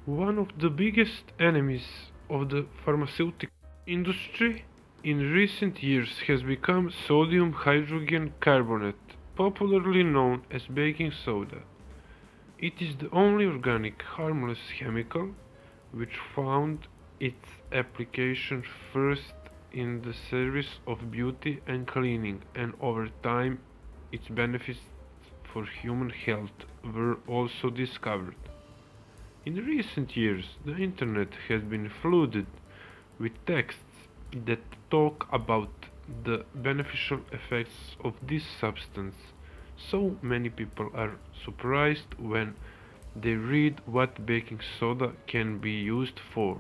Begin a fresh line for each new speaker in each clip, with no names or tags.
One of the biggest enemies of the pharmaceutical industry in recent years has become sodium hydrogen carbonate, popularly known as baking soda. It is the only organic harmless chemical which found its application first in the service of beauty and cleaning, and over time its benefits for human health were also discovered. In recent years, the internet has been flooded with texts that talk about the beneficial effects of this substance, so many people are surprised when they read what baking soda can be used for.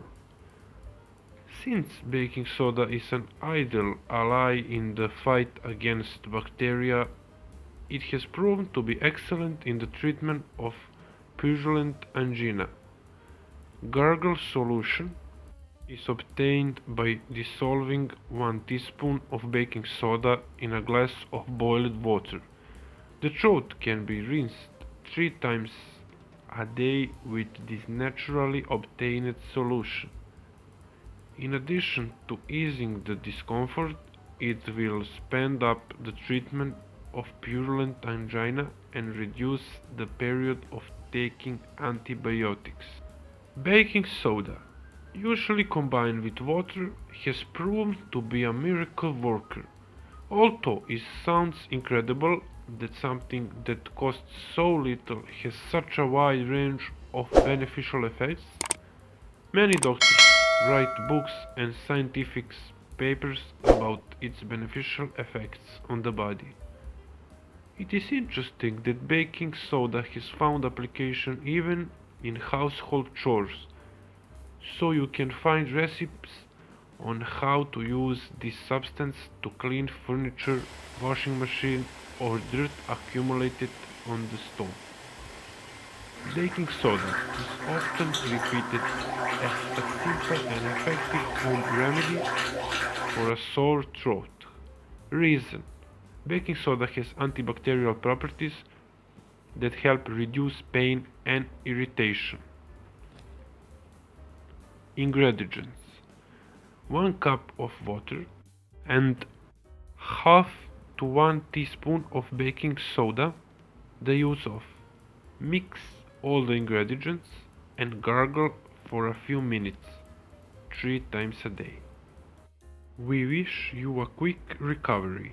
Since baking soda is an ideal ally in the fight against bacteria, it has proven to be excellent in the treatment of purulent angina. Gargle solution is obtained by dissolving 1 teaspoon of baking soda in a glass of boiled water. The throat can be rinsed 3 times a day with this naturally obtained solution. In addition to easing the discomfort, it will speed up the treatment of purulent angina and reduce the period of taking antibiotics. Baking soda, usually combined with water, has proven to be a miracle worker. Although it sounds incredible that something that costs so little has such a wide range of beneficial effects, many doctors write books and scientific papers about its beneficial effects on the body. It is interesting that baking soda has found application even in household chores, so you can find recipes on how to use this substance to clean furniture, washing machine, or dirt accumulated on the stove. Baking soda is often repeated as a simple and effective home remedy for a sore throat. Reason: baking soda has antibacterial properties that help reduce pain and irritation. Ingredients: 1 cup of water and half to 1 teaspoon of baking soda. The use of: mix all the ingredients and gargle for a few minutes, 3 times a day. We wish you a quick recovery.